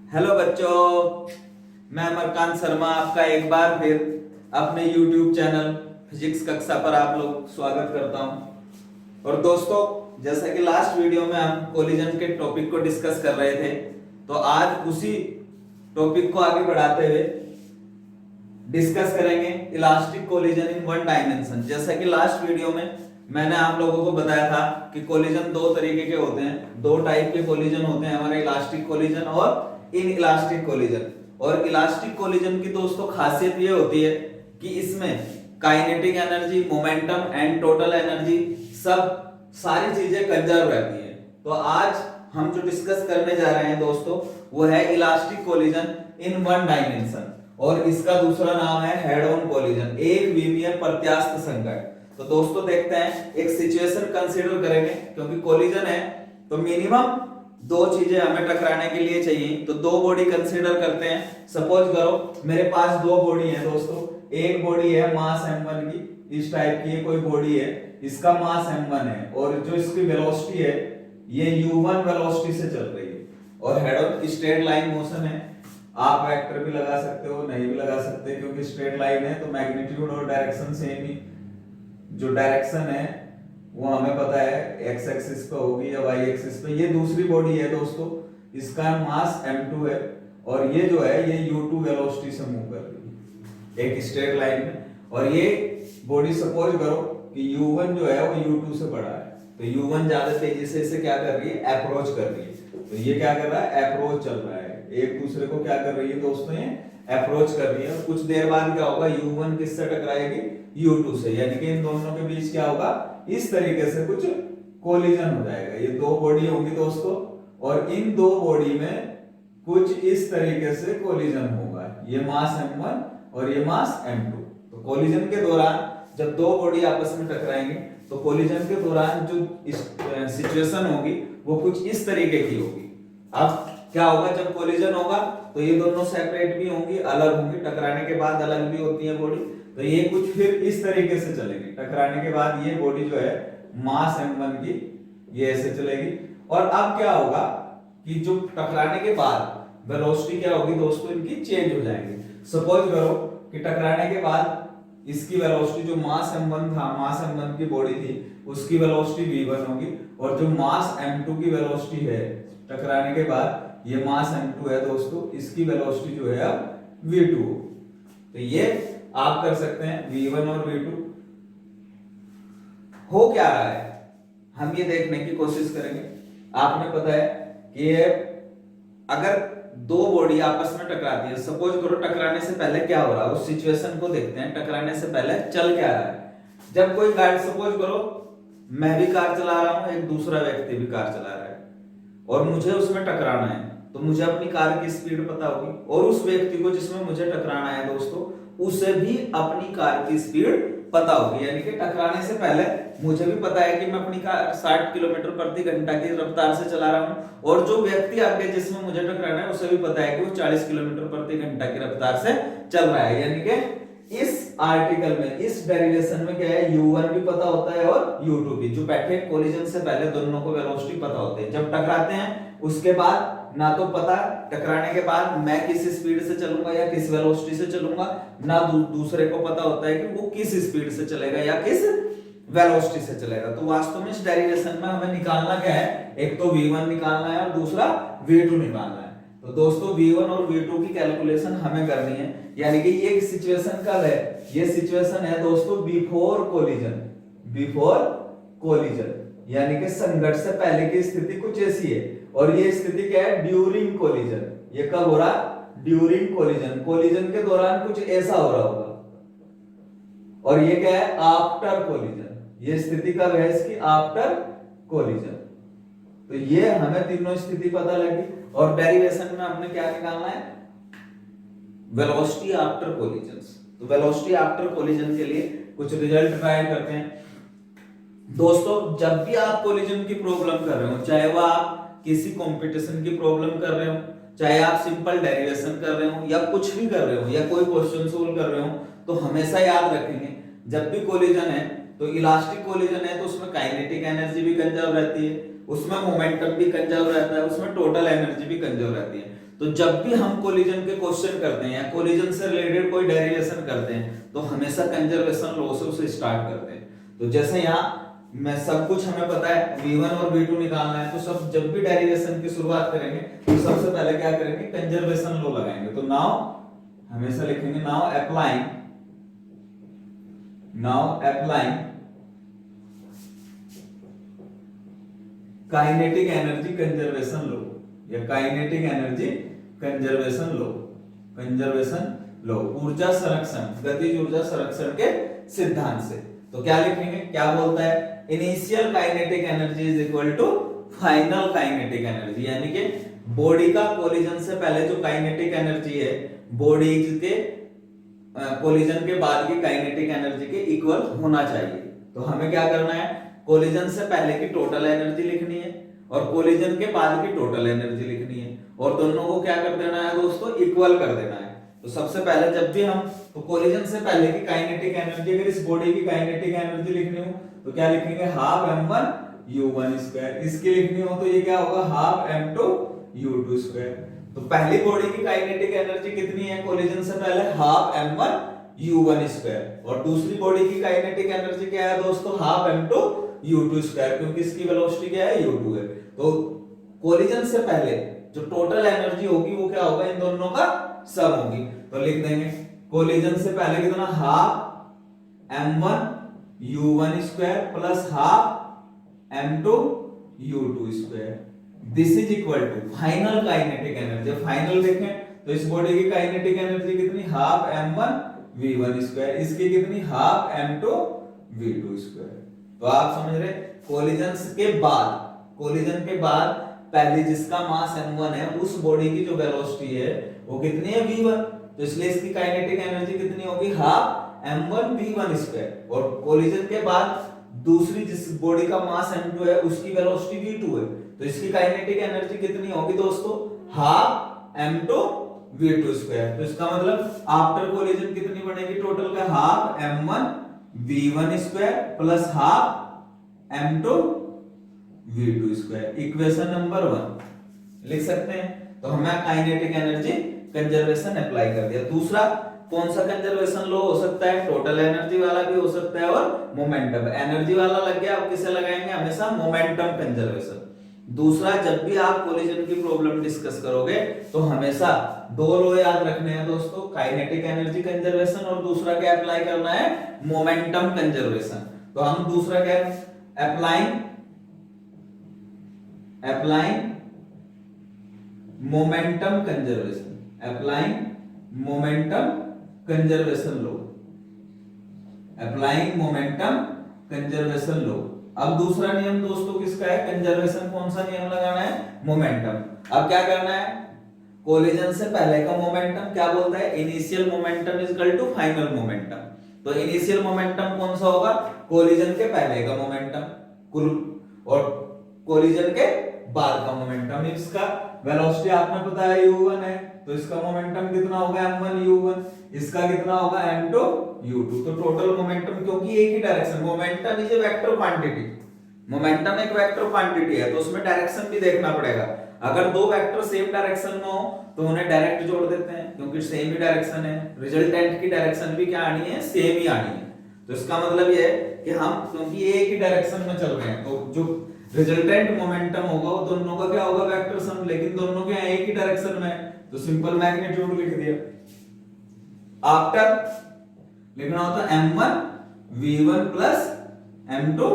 Hello बच्चों, मैं अमरकांत शर्मा आपका एक बार फिर अपने YouTube चैनल फिजिक्स कक्षा पर आप लोग स्वागत करता हूं। और दोस्तों, जैसा कि लास्ट वीडियो में हम कोलिजन के टॉपिक को डिस्कस कर रहे थे, तो आज उसी टॉपिक को आगे बढ़ाते हुए डिस्कस करेंगे elastic collision in one dimension. जैसा कि लास्ट वीडियो में मैंने आप लोगों को बताया था कि कोलिजन दो तरीके के होते हैं, दो टाइप के कोलिजन होते हैं हमारे, इलास्टिक कोलिजन और इन इलास्टिक कोलिजन। और इलास्टिक कोलिजन की दोस्तों खासियत ये होती है कि इसमें kinetic energy, momentum and total energy सब सारी चीजें कंजर्व रहती है। तो आज हम जो डिस्कस करने जा रहे हैं दोस्तों, वो है elastic collision in one dimension, और इसका दूसरा नाम है हेड ऑन कोलिजन, एक विमीय प्रत्यास्थ संकट। तो दोस्तों देखते हैं, एक सिचुएशन कंसीडर करेंगे, क्योंकि कोलिजन है तो मिनिमम दो चीजें हमें टकराने के लिए चाहिए। तो दो बॉडी कंसीडर करते हैं। सपोज करो मेरे पास दो बॉडी है दोस्तों, एक बॉडी है मास m1 की, इस टाइप की कोई बॉडी है, इसका मास m1 है और जो इसकी वेलोसिटी है ये u1 वेलोसिटी से चल रही है, और head on straight line motion है। आप वेक्टर भी लगा सकते हो, नहीं भी लगा सकते, क्योंकि स्ट्रेट लाइन है तो मैग्नीट्यूड और डायरेक्शन सेम ही, जो डायरेक्शन है वो हमें पता है x एक्सिस पे होगी या y एक्सिस पे। ये दूसरी बॉडी है दोस्तों, इसका मास m2 है और ये जो है ये u2 वेलोसिटी से मूव कर रही है एक स्ट्रेट लाइन में। और ये बॉडी सपोज करो कि u1 जो है वो u2 से बड़ा है, तो u1 ज्यादा तेजी से इसे क्या कर रही है, अप्रोच कर रही है। तो ये क्या कर रहा है, अप्रोच चल रहा है, एक दूसरे को क्या कर रही है दोस्तों, ये अप्रोच कर रही है। और कुछ देर बाद क्या होगा, u1 किससे टकराएगी, u2 से, यानी कि इन दोनों के बीच क्या होगा, इस तरीके से कुछ कोलिजन हो जाएगा। ये दो बॉडी होंगी दोस्तों, और इन दो बॉडी में कुछ इस तरीके से कोलिजन होगा, ये मास m1 और ये मास m2। तो कोलिजन के दौरान जब दो बॉडी आपस में टकराएंगे तो कोलिजन के दौरान जो सिचुएशन होगी वो कुछ इस तरीके की होगी। अब क्या होगा, जब कोलिजन होगा तो ये दोनों सेपरेट भी होंगी, अलग होंगी, टकराने के बाद अलग भी होती है बॉडी। तो ये कुछ फिर इस तरीके से चलेगी, टकराने के बाद ये बॉडी जो है मास m1 की ये ऐसे चलेगी। और अब क्या होगा कि जो टकराने के बाद वेलोसिटी क्या होगी दोस्तों, इनकी चेंज हो जाएंगी। सपोज करो कि टकराने के बाद इसकी वेलोसिटी जो मास m1 था, मास m1 की बॉडी थी, उसकी वेलोसिटी v1 होगी, और जो मास m2 की वेलोसिटी है टकराने के बाद, ये मास m2 है दोस्तों, इसकी वेलोसिटी जो है अब v2। तो ये आप कर सकते हैं v1 और v2। हो क्या रहा है हम ये देखने की कोशिश करेंगे। आपने पता है कि अगर दो बॉडी आपस में टकराती है, सपोज करो टकराने से पहले क्या हो रहा है, उस सिचुएशन को देखते हैं, टकराने से पहले चल क्या रहा है। जब कोई गाड़ी, सपोज करो मैं भी कार चला रहा हूं, एक दूसरा व्यक्ति भी कार चला रहा है, और मुझे उसमें टकराना है, तो मुझे अपनी कार की स्पीड पता होगी, और उस व्यक्ति को जिसमें मुझे टकराना है दोस्तों, उसे भी अपनी कार की स्पीड पता होगी। यानी कि टकराने से पहले मुझे भी पता है कि मैं अपनी कार 60 किलोमीटर प्रति घंटा की रफ्तार से चला रहा हूं, और जो व्यक्ति आगे जिसमें मुझे टकराना है उसे भी पता है कि वो 40 किलोमीटर प्रति घंटा की रफ्तार से चल रहा है। यानी कि इस आर्टिकल में, इस डेरिवेशन में क्या है, u1 भी पता होता है और u2 भी। जो बैठे कोलिजन से पहले दोनों को वेलोसिटी पता होती है, जब टकराते हैं उसके बाद ना तो पता टकराने के बाद मैं किस स्पीड से चलूंगा या किस वेलोसिटी से चलूंगा, ना दूसरे को पता होता है कि वो किस स्पीड से चलेगा या किस वेलोसिटी से चलेगा। तो वास्तव में इस डेरिवेशन में हमें निकालना क्या है, एक तो v1 निकालना है और दूसरा v2 निकालना है। तो दोस्तों v1 और v2 की कैलकुलेशन हमें करनी है। यानी कि ये सिचुएशन कब है, ये सिचुएशन है दोस्तों बिफोर कोलिजन, बिफोर कोलिजन, यानी कि संघर्ष से पहले की स्थिति कुछ ऐसी है। और ये स्थिति क्या है, ड्यूरिंग कोलिजन। ये कब हो रहा, ड्यूरिंग कोलिजन, कोलिजन के दौरान कुछ ऐसा हो रहा होगा। और ये क्या है, आफ्टर कोलिजन, ये स्थिति कब है इसकी, आफ्टर कोलिजन। तो ये हमें तीनों स्थिति पता लगी, और डेरिवेशन में हमने क्या निकालना है, वेलोसिटी आफ्टर कोलिजन। तो वेलोसिटी आफ्टर कोलिजन के लिए कुछ रिजल्ट ट्राई करते हैं दोस्तों। जब भी आप कोलिजन की प्रॉब्लम कर रहे हो, चाहे वह आप किसी कंपटीशन की प्रॉब्लम कर रहे हो, चाहे आप सिंपल डेरिवेशन कर रहे हो, या कुछ भी कर रहे हो, या कोई क्वेश्चन सोल्व कर रहे हो, तो हमेशा याद रखेंगे जब भी कोलिजन है तो इलास्टिक कोलिजन है तो उसमें काइनेटिक एनर्जी भी कंजर्व रहती है, उसमें मोमेंटम भी कंजर्व रहता है, उसमें टोटल एनर्जी भी कंजर्व रहती है। तो जब भी हम कोलिजन के क्वेश्चन करते हैं या कोलिजन से रिलेटेड कोई डेरिवेशन करते हैं तो हमेशा कंजर्वेशन लॉ से उसे स्टार्ट करते हैं। तो जैसे यहाँ मैं सब कुछ हमें पता है v1 और v2 निकालना है, तो सब जब भी डेरिवेशन की शुरुआत करेंगे तो सबसे पहले क्या करेंगे, कंजर्वेशन लॉ लगाएंगे। तो नाउ हमेशा लिखेंगे now applying kinetic energy conservation law या काइनेटिक एनर्जी कंजर्वेशन लॉ ऊर्जा संरक्षण, गतिज ऊर्जा संरक्षण के सिद्धांत से। तो क्या लिखेंगे, क्या बोलता है, initial kinetic energy is equal to final kinetic energy, यानी कि बॉडी का कोलिजन से पहले जो काइनेटिक एनर्जी है बॉडी के कोलिजन के बाद की काइनेटिक एनर्जी के इक्वल होना चाहिए। तो हमें क्या करना है, कोलिजन से पहले की टोटल एनर्जी लिखनी है और कोलिजन के बाद की टोटल एनर्जी लिखनी है और दोनों को क्या कर देना है दोस्तों, इक्वल कर देना है। तो सबसे पहले जब भी हम तो कोलिजन से पहले की काइनेटिक एनर्जी, अगर इस बॉडी की काइनेटिक एनर्जी लिखनी हो तो क्या लिखेंगे, हाफ m1 u1 स्क्वायर। इसकी लिखनी हो तो ये क्या होगा, हाफ m2 u2 स्क्वायर। तो पहली बॉडी की काइनेटिक एनर्जी कितनी है कोलिजन से पहले, हाफ m1 u1 स्क्वायर, और दूसरी बॉडी की काइनेटिक एनर्जी क्या है दोस्तों, हाफ m2 u2 स्क्वायर, क्योंकि इसकी वेलोसिटी क्या है, u2 है। तो कोलिजन से पहले जो टोटल एनर्जी होगी वो क्या होगा, इन दोनों का सम होगी। तो लिख देंगे कोलिजन से पहले कितना, half m1 u1 square plus half m2 u2 square, this is equal to final kinetic energy. Final देखें तो इस बॉडी की काइनेटिक एनर्जी कितनी, हाफ m1 v1 स्क्वायर, इसकी कितनी, हाफ m2 v2 स्क्वायर। तो आप समझ रहे, कोलिजन के बाद पहले जिसका मास m1 है उस बॉडी की जो वेलोसिटी है वो कितनी है, v1। तो इसलिए इसकी काइनेटिक एनर्जी कितनी होगी, हाफ m1 v1 स्क्वायर, और कोलिजन के बाद दूसरी जिस बॉडी का मास m2 है उसकी वेलोसिटी v2 है, तो इसकी काइनेटिक एनर्जी कितनी होगी दोस्तों, हाफ m2 v2 स्क्वायर। तो इसका मतलब आफ्टर कोलिजन कितनी बनेगी टोटल का, half m1 v1 square plus half m2 v2 square. Equation number 1 लिख सकते हैं। तो हमें काइनेटिक एनर्जी कंजर्वेशन अप्लाई कर दिया। दूसरा कौन सा कंजर्वेशन लॉ हो सकता है, टोटल एनर्जी वाला भी हो सकता है और मोमेंटम। एनर्जी वाला लग गया, अब किसे लगाएंगे, हमेशा मोमेंटम कंजर्वेशन। दूसरा, जब भी आप कोलिजन की प्रॉब्लम डिस्कस करोगे तो हमेशा दो लॉ याद रखने हैं दोस्तों, काइनेटिक एनर्जी कंजर्वेशन और दूसरा क्या अप्लाई करना है, मोमेंटम कंजर्वेशन। तो हम दूसरा क्या, applying momentum conservation, applying momentum conservation law, applying momentum conservation law. अब दूसरा नियम दोस्तों किसका है, कंजर्वेशन कौन सा नियम लगाना है, मोमेंटम। अब क्या करना है, कोलिजन से पहले का मोमेंटम क्या बोलता है, initial momentum is equal to final momentum. तो इनिशियल मोमेंटम कौन सा होगा, कोलिजन के पहले का मोमेंटम, और कोलिजन के बाद का मोमेंटम। इसका वेलोसिटी आपने पता है u1 है, तो इसका मोमेंटम कितना होगा, m1 u1, इसका कितना होगा, m2 u2। तो टोटल मोमेंटम, क्योंकि एक ही direction, momentum is a vector quantity, momentum एक वेक्टर क्वांटिटी है, तो उसमें डायरेक्शन भी देखना पड़ेगा। अगर दो वेक्टर सेम डायरेक्शन में हो तो उन्हें डायरेक्ट जोड़ देते हैं, क्योंकि सेम ही डायरेक्शन है, रिजल्टेंट की डायरेक्शन भी क्या आनी है, सेम ही आनी है। तो इसका मतलब ये है कि हम, क्योंकि एक ही डायरेक्शन में चल रहे हैं, तो जो रिजल्टेंट मोमेंटम होगा वो दोनों का क्या होगा, वेक्टर सम, लेकिन दोनों के एक ही डायरेक्शन में, तो सिंपल मैग्नीट्यूड लिख दिया। आफ्टर लिखना होता है m1 v1 plus m2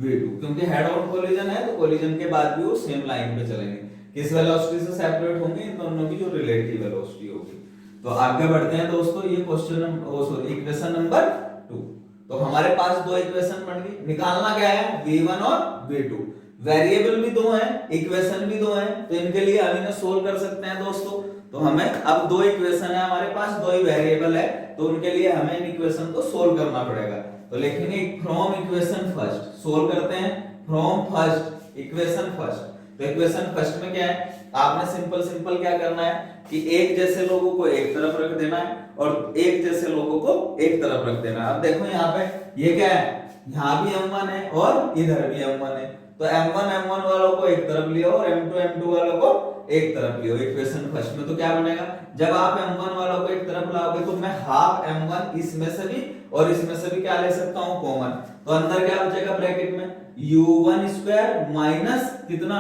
v2, क्योंकि हेड ऑन कोलिजन है तो कोलिजन के बाद भी वो सेम लाइन पे चलेंगे। किस वेलोसिटी से सेपरेट होंगे, इन दोनों की जो रिलेटिव वेलोसिटी होगी। तो आगे बढ़ते हैं दोस्तों, ये इक्वेशन नंबर 2। तो हमारे पास दो इक्वेशन बन गई, निकालना क्या है, v1 और v2। वेरिएबल भी दो हैं, इक्वेशन भी दो हैं, तो इनके लिए हम इन्हें सोल्व कर सकते हैं दोस्तों। तो हमें अब दो इक्वेशन है हमारे पास, दो ही वेरिएबल है, तो उनके लिए हमें इन इक्वेशन को सोल्व करना पड़ेगा। तो लिखेंगे फ्रॉम इक्वेशन फर्स्ट, सोल्व करते हैं फ्रॉम फर्स्ट इक्वेशन फर्स्ट। तो इक्वेशन फर्स्ट में क्या है, आपने सिंपल क्या करना है कि एक जैसे लोगों को एक तरफ रख देना है और एक जैसे लोगों को एक तरफ रख देना है। अब देखो यहाँ पे ये क्या है, यहाँ भी m1 है और इधर भी m1 है, तो m1 वालों को एक तरफ लियो और m2 वालों को एक तरफ लियो इक्वेशन फर्स्ट में। तो क्या बनेगा, जब आप m1 वालों को एक तरफ लाओगे तो मैं हाफ m1 इसमें से भी और इसमें से भी क्या ले सकता हूं, कॉमन। तो अंदर क्या बचेगा ब्रैकेट में, u1 स्क्वायर माइनस कितना,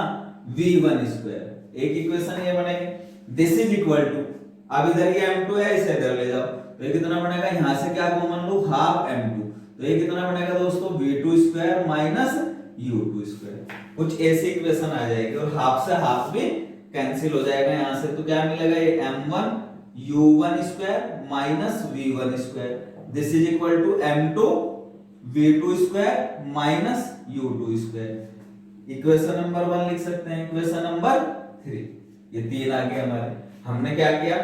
v1 स्क्वायर। एक इक्वेशन ये बनेगी। दिस इज इक्वल टू, अब इधर ये m2 है, इसे इधर ले जाओ तो ये कितना बनेगा, यहां से क्या कॉमन लो, हाफ m2। तो ये कितना बनेगा दोस्तों, v2 square minus u2 square. कुछ ऐसी इक्वेशन आ जाएगी और हाफ से हाफ भी कैंसिल हो जाएगा यहां से। तो क्या मिलेगा, ये m1 u1 square minus v1 square. This is equal to m2 v2 square minus u2 square. Equation number 1 लिख सकते हैं। इक्वेशन नंबर 3, ये 3 आ गया हमारे। हमने क्या किया,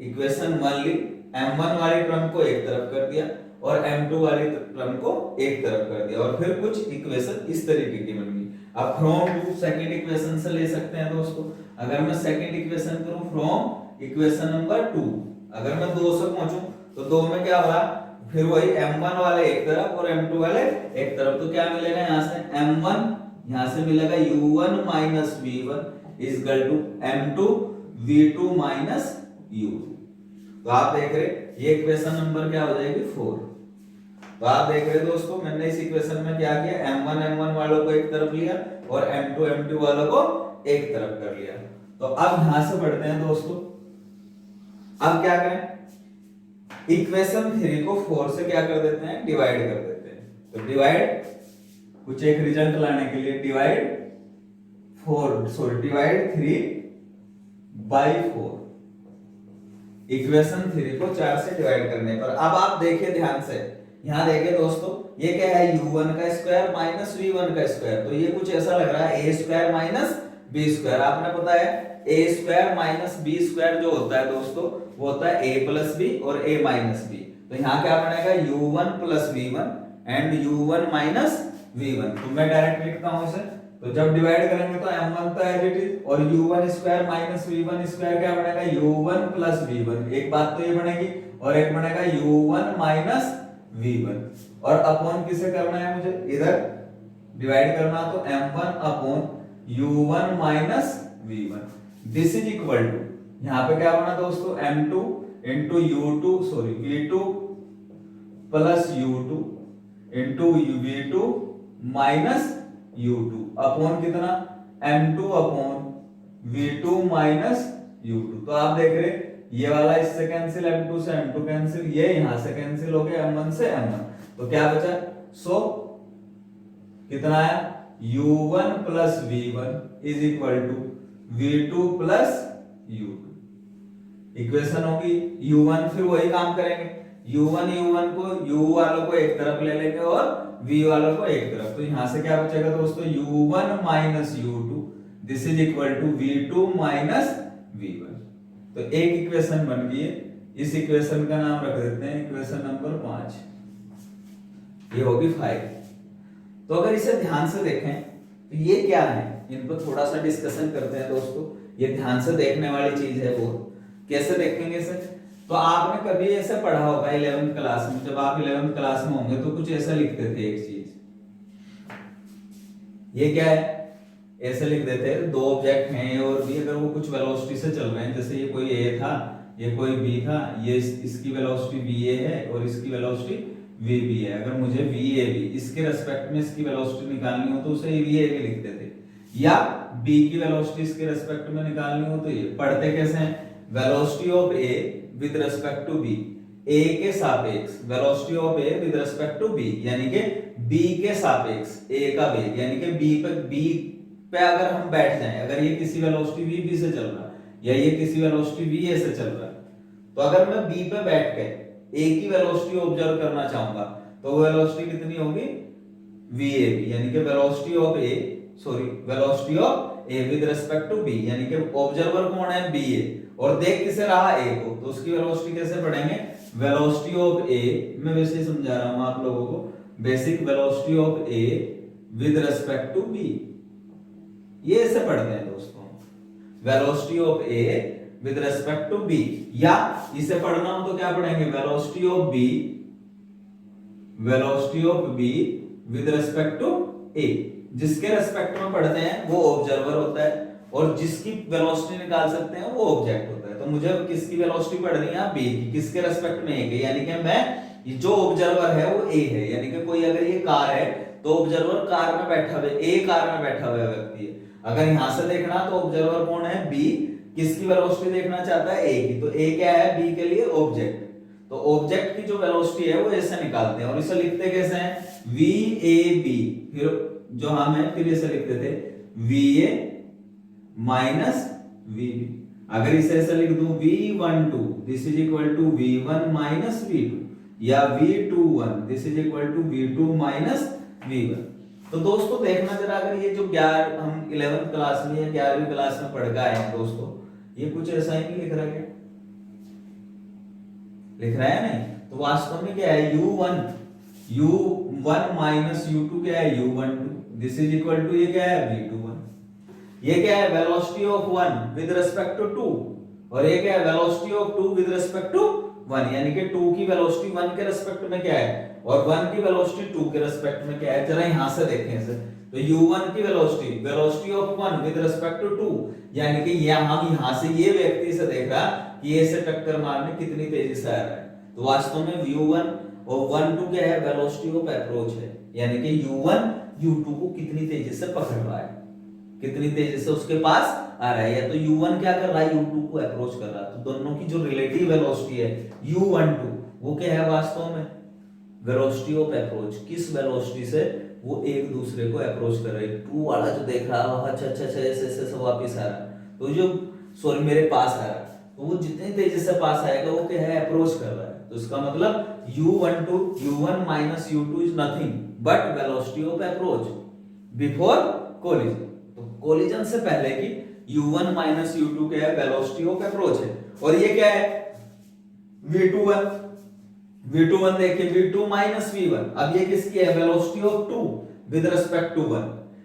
इक्वेशन 1 ली, m1 वाली टर्म को एक तरफ कर दिया और m2 वाली टर्म को एक तरफ कर दिया और फिर कुछ इक्वेशन इस तरीके की बन गई। अब फ्रॉम टू सेकंड इक्वेशन से ले सकते हैं दोस्तों। अगर मैं सेकंड इक्वेशन करूं फ्रॉम इक्वेशन नंबर 2, अगर मैं 2 से पहुंचूं तो 2 में क्या होगा, फिर वही m1 वाले एक तरफ और m2 वाले एक तरफ। तो क्या मिलेगा यहाँ से, m1 यहाँ से मिलेगा u1 minus v1 is equal to m2 v2 minus u2। तो आप देख रहे ये इक्वेशन नंबर क्या हो जाएगी, 4। तो आप देख रहे दोस्तों, मैंने इस इक्वेशन में क्या किया, m1 वालों को एक तरफ लिया और m2 वालों को एक तरफ कर लिया। तो अब यहां से पढ़ते हैं दोस्तों। अब क्या करें, इक्वेशन 3 को 4 से क्या कर देते हैं, डिवाइड कर देते हैं। तो डिवाइड, कुछ एक रिजल्ट लाने के लिए डिवाइड 3 बाई 4। इक्वेशन 3 को 4 से डिवाइड करने पर अब आप देखिए ध्यान से, यहां देखिए दोस्तों, ये क्या है, u1 का स्क्वायर माइनस v1 का स्क्वायर। तो ये कुछ ऐसा लग रहा है a square minus b square. आपने पता है a square minus b square जो होता है दोस्तों, वो होता है a प्लस b और a माइनस b। तो यहाँ क्या बनेगा, u1 plus v1 and u1 minus v1। तो मैं डायरेक्ट लिखता हूं इसे। तो जब डिवाइड करेंगे तो m1 तो एज इट इज और u1 square minus v1 square क्या बनेगा, u1 प्लस v1। एक बात तो ये बनेगी और एक बनेगा u1 माइनस v1। और अपॉन किसे करना है मुझे, इधर डिवाइड करना, तो m1 upon u1 minus v1। This is equal to, यहां पे क्या बना दोस्तों, m2 into u2 sorry v2 plus u2 into v2 minus u2 upon कितना, m2 upon v2 minus u2। तो आप देख रहे ये वाला इससे कैंसिल, m2 से m2 कैंसिल, ये यहां से कैंसिल हो गया, m1 से m1। तो क्या बचा, सो कितना आया, u1 plus v1 is equal to v2 plus u2। Equation होगी u1, फिर वही काम करेंगे, u1 को u वालों को एक तरफ ले लेंगे और v वालों को एक तरफ। तो यहां से क्या बचेगा दोस्तों, u1 minus u2 this is equal to v2 minus v1। तो एक इक्वेशन बन गई है। इस इक्वेशन का नाम रख देते हैं इक्वेशन नंबर 5, ये होगी 5। तो अगर इसे ध्यान से देखें तो ये क्या है, इन पर थोड़ा सा डिस्कशन करते हैं दोस्तों। ये ध्यान से देखने वाली चीज है। वो कैसे देखेंगे इसे, तो आपने कभी ऐसे पढ़ा होगा 11th क्लास में, जब आप 11th क्लास में होंगे तो कुछ ऐसा लिखते थे, एक चीज ये क्या है, ऐसे लिख देते हैं, दो ऑब्जेक्ट हैं और भी, अगर वो कुछ वेलोसिटी से चल रहे हैं, जैसे ये कोई a था, ये कोई b था, ये इसकी वेलोसिटी va है और इसकी वेलोसिटी vb है। अगर मुझे vab इसके रेस्पेक्ट में इसकी वेलोसिटी निकालनी हो तो उसे vab लिखते थे, या b की वेलोसिटी इसके रेस्पेक्ट में निकालनी हो तो ये पढ़ते कैसे हैं, velocity of a with respect to b, a के सापेक्ष velocity of a with respect to b, यानी कि b के सापेक्ष a का वेग, यानी कि b पे अगर हम बैठ जाएं, अगर ये किसी वेलोसिटी vb से चल रहा है या ये किसी वेलोसिटी va से चल रहा है, तो अगर मैं b पे बैठ के a की वेलोसिटी ऑब्जर्व करना चाहूंगा तो वो वेलोसिटी कितनी होगी, vab, यानी कि velocity of a with respect to b, यानी कि ऑब्जर्वर कौन है, ba, और देख किसे रहा a को, तो उसकी वेलोसिटी कैसे पढ़ेंगे, वेलोसिटी ऑफ a, मैं वैसे ही समझा रहा हूं आप लोगों को, basic velocity of a with respect to b, ये ऐसे पढ़ते हैं दोस्तों, velocity of a with respect to b। या इसे पढ़ना हो तो क्या पढ़ेंगे, velocity of b with respect to a, जिसके रेस्पेक्ट में पढ़ते हैं वो ऑब्जर्वर होता है, और जिसकी वेलोसिटी निकाल सकते हैं वो ऑब्जेक्ट होता है। तो मुझे किसकी वेलोसिटी पढ़नी है, बी की, किसके रेस्पेक्ट में, ए के, यानी कि मैं जो ऑब्जर्वर है वो ए है, यानी कि कोई अगर ये कार है तो ऑब्जर्वर कार में बैठा हुआ, ए कार में बैठा हुआ व्यक्ति है। अगर यहां से देखना तो ऑब्जर्वर कौन है, बी, किसकी वेलोसिटी देखना चाहता है, ए की, तो ए क्या है बी के लिए, ऑब्जेक्ट। तो ऑब्जेक्ट की जो वेलोसिटी है वो ऐसे निकालते हैं, और इसे लिखते कैसे हैं, वी ए बी, फिर जो हम है फिर इसे लिखते थे V A minus V B. अगर इसे ऐसे लिख दूं V12 this is equal to V1 minus V2, या V21 this is equal to V2 minus V1। तो दोस्तों देखना जरा, अगर ये जो हम 11th क्लास में या 11वीं क्लास में पढ़ के आए हैं दोस्तों, ये कुछ ऐसा ही नहीं लिख रहा है, लिख रहा है नहीं, तो वास्तव में क्या है, U1 माइनस U2 क्या है, U12 this is equal to ये क्या है, V21। ये क्या है, velocity of 1 with respect to 2, और ये क्या है, velocity of 2 with respect to 1, यानी कि 2 की वेलोसिटी 1 के रिस्पेक्ट में क्या है, और 1 की वेलोसिटी 2 के रिस्पेक्ट में क्या है। जरा यहां से देखें इसे, तो U1 की velocity of 1 with respect to 2, यानी कि हम यहां से ये व्यक्ति से देख रहा कि ये से टक्कर मारने कितनी तेजी से आ रहा है। तो वास्तव में U1 और 1 2 क्या है, वेलोसिटी ऑफ अप्रोच है, यानी कि U1 U2 को कितनी तेजी से पकड़ रहा है, कितनी तेजी से उसके पास आ रहा है, या तो U1 क्या कर रहा है, U2 को अप्रोच कर रहा है। तो दोनों की जो रिलेटिव वेलोसिटी है U12 वो क्या है, वास्तव में वेलोसिटी ऑफ अप्रोच, किस वेलोसिटी से वो एक दूसरे को अप्रोच कर रहे हैं। 2 वाला जो देख रहा है अच्छा ऐसे वापस आ रहा है, तो जो सॉरी मेरे पास आ रहा है, तो वो जितनी तेजी से पास आएगा वो क्या है, अप्रोच कर रहा है। तो इसका मतलब U1 minus U2 is nothing but velocity of approach before collision. तो कोलिजन से पहले की U1 माइनस U2 क्या है, वेलोसिटी ऑफ अप्रोच है। और ये क्या है, V21 देखिए, V2 माइनस V1, अब ये किसकी है, velocity of 2 with respect to 1,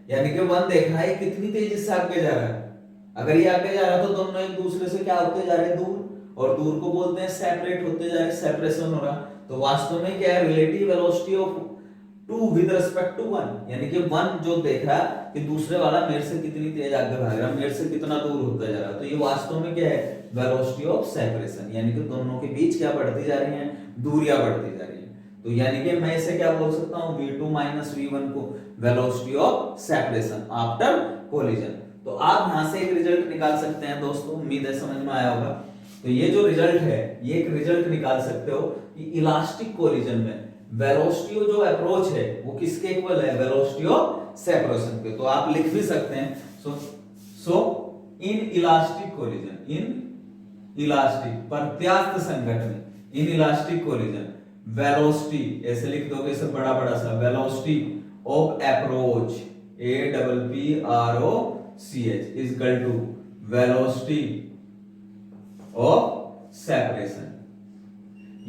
यानी कि 1 देखना है कितनी तेजी से आगे जा रहा है। अगर ये आगे जा रहा है तो दोनों एक दूसरे से क्या होते जा रहे हैं, दूर, और दूर को बोलते हैं सेपरेट होते जा रहे हैं, सेपरेशन हो रहा। तो वास्तव में क्या है, relative velocity of 2 with respect to 1, यानी कि 1 जो देख रहा है कि दूसरे वाला मेरे से कितनी तेज आगे भाग रहा है, मेरे से कितना दूर होता जा रहा है, तो ये वास्तव में क्या है, वेलोसिटी ऑफ सेपरेशन, यानी कि दोनों के बीच क्या बढ़ती जा रही है, दूरियां बढ़ती जा रही है। तो यानी कि मैं इसे क्या बोल सकता हूं, V2 माइनस V1 को velocity of separation after collision. तो आप यहां से एक रिजल्ट निकाल सकते हैं दोस्तों, उम्मीद है समझ में आया होगा। तो ये जो रिजल्ट है, ये एक रिजल्ट निकाल सकते हो कि इलास्टिक कोलिजन में वेलोसिटी जो अप्रोच है वो किसके इक्वल है, वेलोसिटी ऑफ सेपरेशन के। तो आप लिख भी सकते हैं, so in elastic collision, in elastic प्रत्यास्थ संघटन, इन इलास्टिक कोलिजन वेलोसिटी ऐसे लिख दोगे, इसे बड़ा बड़ा सा, velocity of approach APPROCH is equal to velocity of separation,